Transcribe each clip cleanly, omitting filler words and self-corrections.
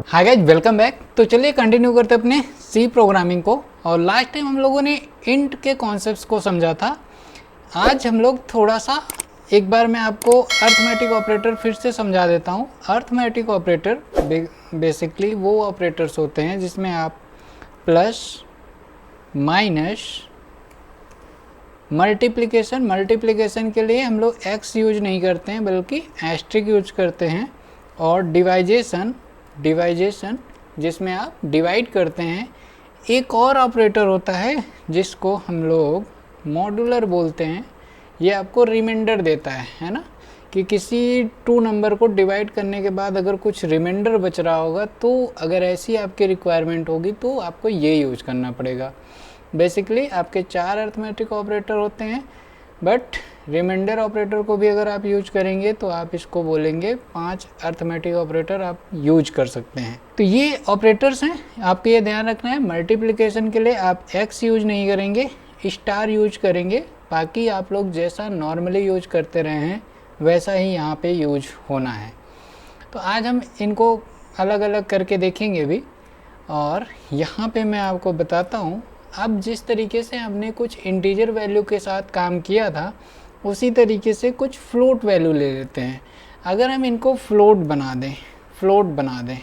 Hi guys, welcome back. तो चलिए continue करते अपने सी प्रोग्रामिंग को। और लास्ट टाइम हम लोगों ने इंट के कॉन्सेप्ट्स को समझा था। आज हम लोग थोड़ा सा एक बार मैं आपको अर्थमेटिक ऑपरेटर फिर से समझा देता हूँ। अर्थमेटिक ऑपरेटर बेसिकली वो ऑपरेटर्स होते हैं जिसमें आप प्लस, माइनस, मल्टीप्लिकेशन के लिए हम लोग एक्स यूज नहीं करते हैं बल्कि एस्ट्रिक यूज करते हैं। और डिवाइजेशन जिसमें आप डिवाइड करते हैं। एक और ऑपरेटर होता है जिसको हम लोग मॉड्यूलर बोलते हैं। ये आपको रिमाइंडर देता है ना, कि किसी टू नंबर को डिवाइड करने के बाद अगर कुछ रिमाइंडर बच रहा होगा तो अगर ऐसी आपकी रिक्वायरमेंट होगी तो आपको ये यूज करना पड़ेगा। बेसिकली आपके 4 अर्थमेटिक ऑपरेटर होते हैं, बट रिमाइंडर ऑपरेटर को भी अगर आप यूज करेंगे तो आप इसको बोलेंगे 5 अर्थमेटिक ऑपरेटर आप यूज कर सकते हैं। तो ये ऑपरेटर्स हैं, आपको ये ध्यान रखना है। मल्टीप्लिकेशन के लिए आप एक्स यूज नहीं करेंगे, स्टार यूज करेंगे। बाकी आप लोग जैसा नॉर्मली यूज करते रहे हैं वैसा ही यहाँ पे यूज होना है। तो आज हम इनको अलग अलग करके देखेंगे भी। और यहाँ पे मैं आपको बताता हूँ, अब जिस तरीके से हमने कुछ इंटीजर वैल्यू के साथ काम किया था उसी तरीके से कुछ फ्लोट वैल्यू ले लेते हैं। अगर हम इनको फ्लोट बना दें,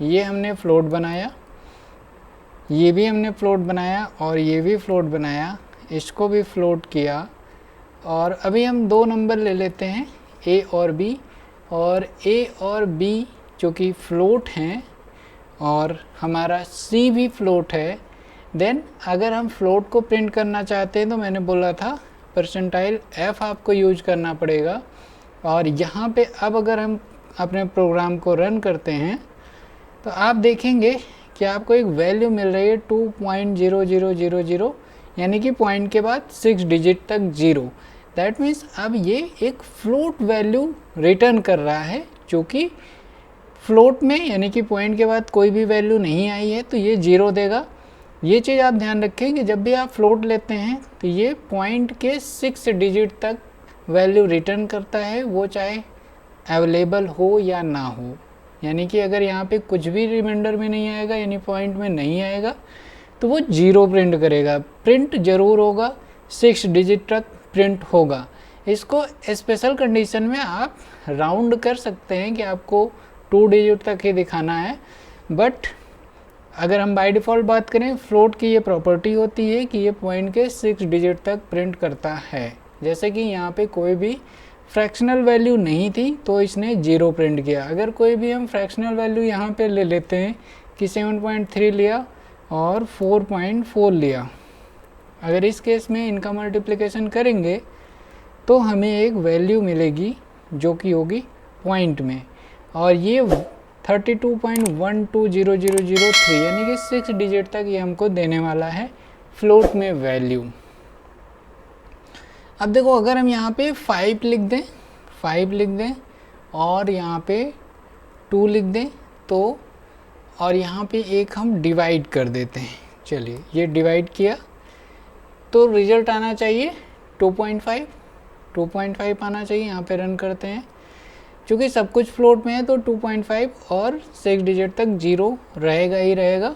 ये हमने फ्लोट बनाया, ये भी हमने फ्लोट बनाया और ये भी फ्लोट बनाया, इसको भी फ्लोट किया। और अभी हम 2 नंबर ले लेते हैं ए और बी, और ए और बी जो कि फ्लोट हैं और हमारा सी भी फ्लोट है। देन अगर हम फ्लोट को प्रिंट करना चाहते हैं तो मैंने बोला था परसेंटाइल एफ आपको यूज करना पड़ेगा। और यहाँ पे अब अगर हम अपने प्रोग्राम को रन करते हैं तो आप देखेंगे कि आपको एक वैल्यू मिल रही है 2.0000, यानी कि पॉइंट के बाद 6 डिजिट तक 0। दैट मीन्स अब ये एक फ्लोट वैल्यू रिटर्न कर रहा है, जो कि फ्लोट में यानी कि पॉइंट के बाद कोई भी वैल्यू नहीं आई है तो ये 0 देगा। ये चीज़ आप ध्यान रखें कि जब भी आप फ्लोट लेते हैं तो ये पॉइंट के 6 डिजिट तक वैल्यू रिटर्न करता है, वो चाहे अवेलेबल हो या ना हो। यानी कि अगर यहाँ पे कुछ भी रिमाइंडर में नहीं आएगा यानी पॉइंट में नहीं आएगा तो वो 0 प्रिंट करेगा। प्रिंट ज़रूर होगा, 6 डिजिट तक प्रिंट होगा। इसको स्पेशल कंडीशन में आप राउंड कर सकते हैं कि आपको 2 डिजिट तक ही दिखाना है। बट अगर हम बाय डिफ़ॉल्ट बात करें, फ्लोट की ये प्रॉपर्टी होती है कि ये पॉइंट के 6 डिजिट तक प्रिंट करता है। जैसे कि यहाँ पे कोई भी फ्रैक्शनल वैल्यू नहीं थी तो इसने 0 प्रिंट किया। अगर कोई भी हम फ्रैक्शनल वैल्यू यहाँ पे ले लेते हैं कि 7.3 लिया और 4.4 लिया, अगर इस केस में इनका मल्टीप्लिकेशन करेंगे तो हमें एक वैल्यू मिलेगी जो कि होगी पॉइंट में, और ये 32.120003 यानी कि 6 डिजिट तक ये हमको देने वाला है फ्लोट में वैल्यू। अब देखो, अगर हम यहाँ पे 5 लिख दें और यहाँ पे 2 लिख दें तो, और यहाँ पे एक हम डिवाइड कर देते हैं। चलिए, ये डिवाइड किया तो रिजल्ट आना चाहिए 2.5 आना चाहिए। यहाँ पे रन करते हैं, क्योंकि सब कुछ फ्लोट में है तो 2.5 और 6 डिजिट तक 0 रहेगा ही रहेगा।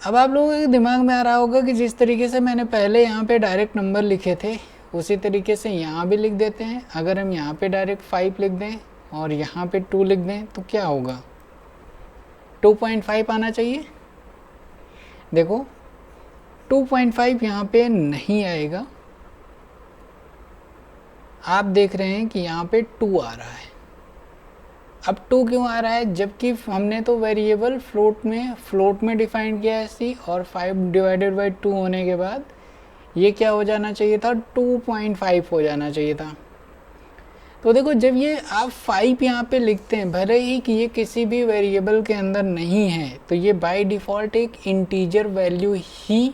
अब आप लोगों के दिमाग में आ रहा होगा कि जिस तरीके से मैंने पहले यहाँ पे डायरेक्ट नंबर लिखे थे उसी तरीके से यहाँ भी लिख देते हैं। अगर हम यहाँ पे डायरेक्ट 5 लिख दें और यहाँ पे 2 लिख दें तो क्या होगा, 2.5 आना चाहिए। देखो 2.5 यहाँ पे नहीं आएगा, आप देख रहे हैं कि यहाँ पे 2 आ रहा है। अब 2 क्यों आ रहा है, जबकि हमने तो वेरिएबल फ्लोट में डिफाइन किया है सी, और 5 डिवाइडेड बाई 2 होने के बाद ये क्या हो जाना चाहिए था, 2.5 हो जाना चाहिए था। तो देखो, जब ये आप 5 यहाँ पे लिखते हैं, भले ही कि ये किसी भी वेरिएबल के अंदर नहीं है, तो ये बाय डिफ़ॉल्ट एक इंटीजर वैल्यू ही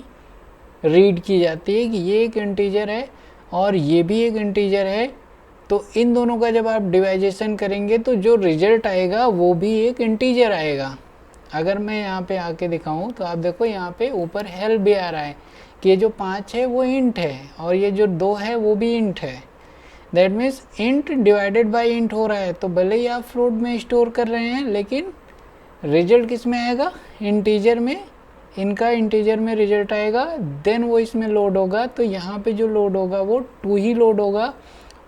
रीड की जाती है कि ये एक इंटीजर है और ये भी एक इंटीजर है। तो इन दोनों का जब आप डिवाइजेशन करेंगे तो जो रिजल्ट आएगा वो भी एक इंटीजर आएगा। अगर मैं यहाँ पे आके दिखाऊं तो आप देखो, यहाँ पे ऊपर हेल्प भी आ रहा है कि ये जो 5 है वो इंट है और ये जो 2 है वो भी इंट है। That means int divided by int हो रहा है, तो भले ही आप फ्लोट में स्टोर कर रहे हैं लेकिन रिजल्ट किस में आएगा, इंटीजर में, इनका इंटीजर में रिजल्ट आएगा, देन वो इसमें लोड होगा। तो यहाँ पे जो लोड होगा वो 2 ही लोड होगा,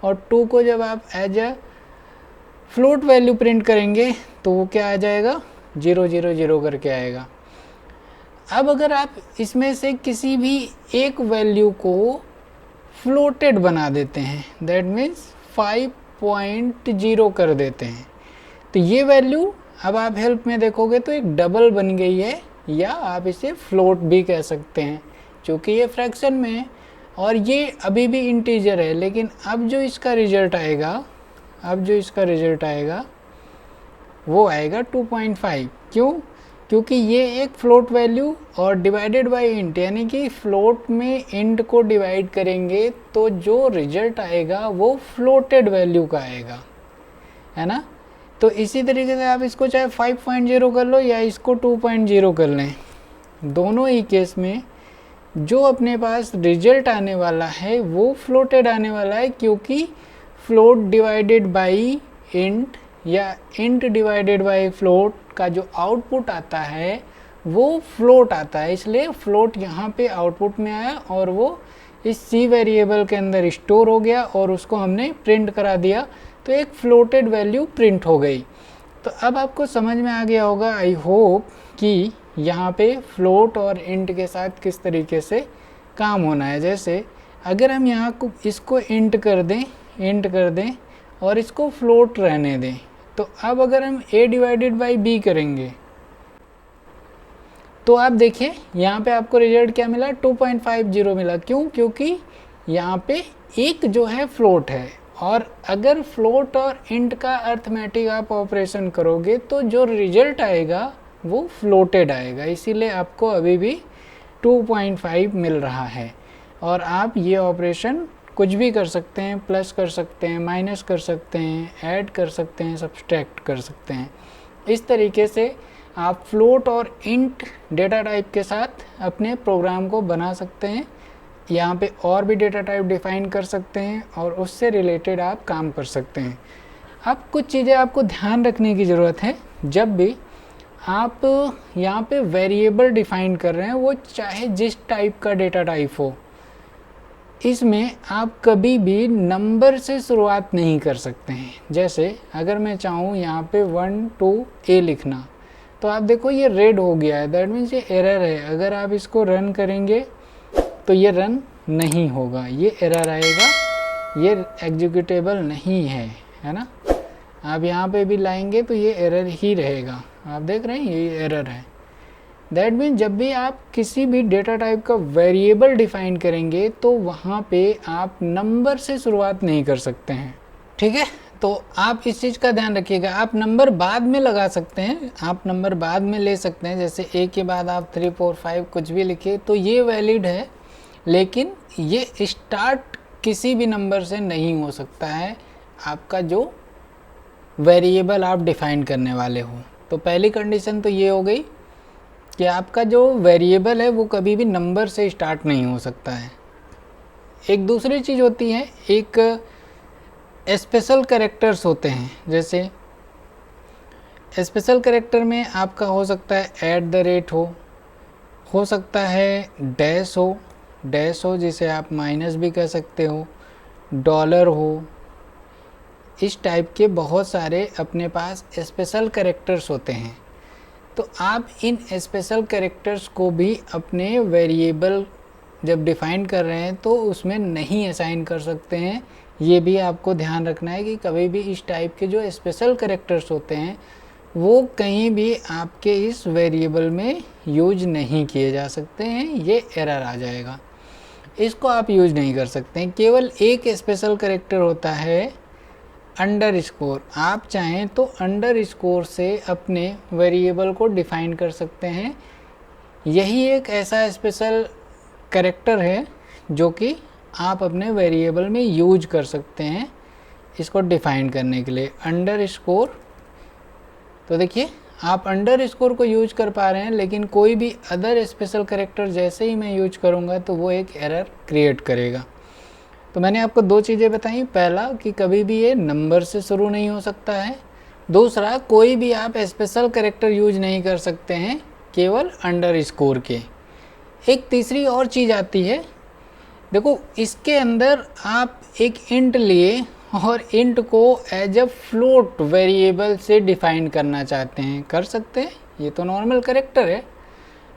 और 2 को जब आप as a float value print करेंगे तो वो क्या आ जाएगा, 0 0 0 करके आएगा। अब अगर आप इसमें से किसी भी एक वैल्यू को फ्लोटेड बना देते हैं, दैट मीन्स 5.0 कर देते हैं, तो ये वैल्यू अब आप हेल्प में देखोगे तो एक डबल बन गई है, या आप इसे फ्लोट भी कह सकते हैं, क्योंकि ये फ्रैक्शन में है और ये अभी भी इंटीजर है। लेकिन अब जो इसका रिजल्ट आएगा, वो आएगा 2.5। क्यों? क्योंकि ये एक फ्लोट वैल्यू और डिवाइडेड बाय इंट, यानी कि फ्लोट में इंट को डिवाइड करेंगे तो जो रिजल्ट आएगा वो फ्लोटेड वैल्यू का आएगा, है ना। तो इसी तरीके से आप इसको चाहे 5.0 कर लो या इसको 2.0 कर लें, दोनों ही केस में जो अपने पास रिजल्ट आने वाला है वो फ्लोटेड आने वाला है, क्योंकि फ्लोट डिवाइडेड बाय इंट या इंट डिवाइडेड बाय फ्लोट का जो आउटपुट आता है वो फ्लोट आता है, इसलिए फ्लोट यहाँ पे आउटपुट में आया और वो इस सी वेरिएबल के अंदर स्टोर हो गया और उसको हमने प्रिंट करा दिया, तो एक फ्लोटेड वैल्यू प्रिंट हो गई। तो अब आपको समझ में आ गया होगा, आई होप, कि यहाँ पे फ्लोट और इंट के साथ किस तरीके से काम होना है। जैसे अगर हम यहाँ को इसको इंट कर दें और इसको फ्लोट रहने दें, तो अब अगर हम a डिवाइडेड बाई b करेंगे तो आप देखिए यहाँ पे आपको रिजल्ट क्या मिला, 2.50 मिला। क्यों? क्योंकि यहाँ पे एक जो है फ्लोट है, और अगर फ्लोट और इंट का अर्थमेटिक आप ऑपरेशन करोगे तो जो रिजल्ट आएगा वो फ्लोटेड आएगा, इसीलिए आपको अभी भी 2.5 मिल रहा है। और आप ये ऑपरेशन कुछ भी कर सकते हैं, प्लस कर सकते हैं, माइनस कर सकते हैं, ऐड कर सकते हैं, सब्सट्रैक्ट कर सकते हैं। इस तरीके से आप फ्लोट और इंट डेटा टाइप के साथ अपने प्रोग्राम को बना सकते हैं। यहाँ पे और भी डेटा टाइप डिफाइन कर सकते हैं और उससे रिलेटेड आप काम कर सकते हैं। अब कुछ चीज़ें आपको ध्यान रखने की ज़रूरत है, जब भी आप यहाँ पे वेरिएबल डिफाइन कर रहे हैं, वो चाहे जिस टाइप का डेटा टाइप हो, इसमें आप कभी भी नंबर से शुरुआत नहीं कर सकते हैं। जैसे अगर मैं चाहूँ यहाँ पे 1 2 A लिखना, तो आप देखो ये रेड हो गया है, दैट मीन्स ये एरर है। अगर आप इसको रन करेंगे तो ये रन नहीं होगा, ये एरर आएगा, ये एग्जीक्यूटेबल नहीं है, है ना। आप यहाँ पे भी लाएंगे तो ये एरर ही रहेगा, आप देख रहे हैं ये एरर है। दैट मीन्स जब भी आप किसी भी डेटा टाइप का वेरिएबल डिफाइन करेंगे तो वहाँ पे आप नंबर से शुरुआत नहीं कर सकते हैं, ठीक है। तो आप इस चीज़ का ध्यान रखिएगा। आप नंबर बाद में लगा सकते हैं, आप नंबर बाद में ले सकते हैं, जैसे A के बाद आप 3 4 5 कुछ भी लिखिए तो ये वैलिड है, लेकिन ये स्टार्ट किसी भी नंबर से नहीं हो सकता है, आपका जो वेरिएबल आप डिफाइन करने वाले हो। तो पहली कंडीशन तो ये हो गई कि आपका जो वेरिएबल है वो कभी भी नंबर से स्टार्ट नहीं हो सकता है। एक दूसरी चीज़ होती है, एक स्पेशल कैरेक्टर्स होते हैं। जैसे स्पेशल कैरेक्टर में आपका हो सकता है @ हो सकता है डैश हो जिसे आप माइनस भी कह सकते हो, डॉलर हो, इस टाइप के बहुत सारे अपने पास स्पेशल कैरेक्टर्स होते हैं। तो आप इन स्पेशल कैरेक्टर्स को भी अपने वेरिएबल जब डिफ़ाइन कर रहे हैं तो उसमें नहीं असाइन कर सकते हैं। ये भी आपको ध्यान रखना है कि कभी भी इस टाइप के जो स्पेशल कैरेक्टर्स होते हैं वो कहीं भी आपके इस वेरिएबल में यूज नहीं किए जा सकते हैं, ये एरर आ जाएगा, इसको आप यूज नहीं कर सकते हैं। केवल एक स्पेशल कैरेक्टर होता है _ आप चाहें तो _ से अपने वेरिएबल को डिफ़ाइन कर सकते हैं। यही एक ऐसा स्पेशल कैरेक्टर है जो कि आप अपने वेरिएबल में यूज कर सकते हैं इसको डिफ़ाइन करने के लिए, _ तो देखिए आप _ को यूज कर पा रहे हैं, लेकिन कोई भी अदर स्पेशल कैरेक्टर जैसे ही मैं यूज करूँगा तो वो एक एरर क्रिएट करेगा। तो मैंने आपको दो चीज़ें बताई, पहला कि कभी भी ये नंबर से शुरू नहीं हो सकता है, दूसरा कोई भी आप स्पेशल कैरेक्टर यूज नहीं कर सकते हैं केवल अंडर स्कोर के। एक तीसरी और चीज़ आती है, देखो इसके अंदर आप एक इंट लिए और इंट को एज अ फ्लोट वेरिएबल से डिफाइन करना चाहते हैं, कर सकते हैं, ये तो नॉर्मल कैरेक्टर है,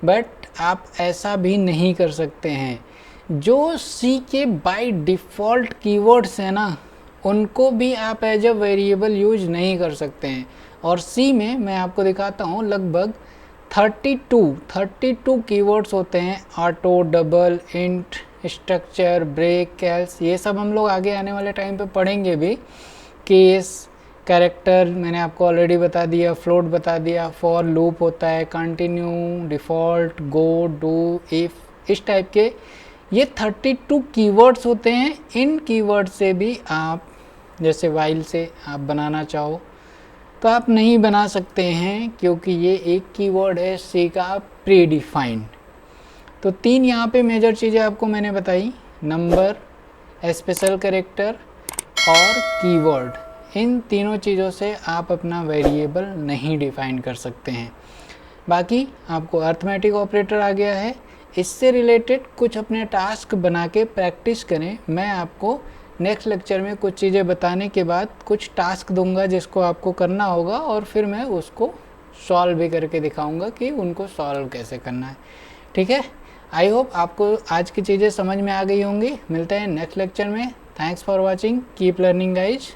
बट आप ऐसा भी नहीं कर सकते हैं। जो सी के बाय डिफ़ॉल्ट कीवर्ड्स हैं ना, उनको भी आप एज अ वेरिएबल यूज नहीं कर सकते हैं। और सी में मैं आपको दिखाता हूँ लगभग 32 कीवर्ड्स होते हैं, auto, double, int, structure, break, कैल्स, ये सब हम लोग आगे आने वाले टाइम पे पढ़ेंगे भी। केस, कैरेक्टर मैंने आपको ऑलरेडी बता दिया, फ्लोट बता दिया, फॉर लूप होता है, continue, default, go, do, if, इस टाइप के ये 32 कीवर्ड्स होते हैं। इन कीवर्ड से भी आप जैसे वाइल से आप बनाना चाहो तो आप नहीं बना सकते हैं, क्योंकि ये एक कीवर्ड है सी का प्री डिफाइंड। तो तीन यहाँ पे मेजर चीज़ें आपको मैंने बताई, नंबर, स्पेशल कैरेक्टर और कीवर्ड। इन तीनों चीज़ों से आप अपना वेरिएबल नहीं डिफाइन कर सकते हैं। बाकी आपको अर्थमेटिक ऑपरेटर आ गया है, इससे रिलेटेड कुछ अपने टास्क बना के प्रैक्टिस करें। मैं आपको नेक्स्ट लेक्चर में कुछ चीज़ें बताने के बाद कुछ टास्क दूंगा जिसको आपको करना होगा, और फिर मैं उसको सॉल्व भी करके दिखाऊंगा कि उनको सॉल्व कैसे करना है। ठीक है, आई होप आपको आज की चीज़ें समझ में आ गई होंगी। मिलते हैं नेक्स्ट लेक्चर में। Thanks for watching, keep learning guys.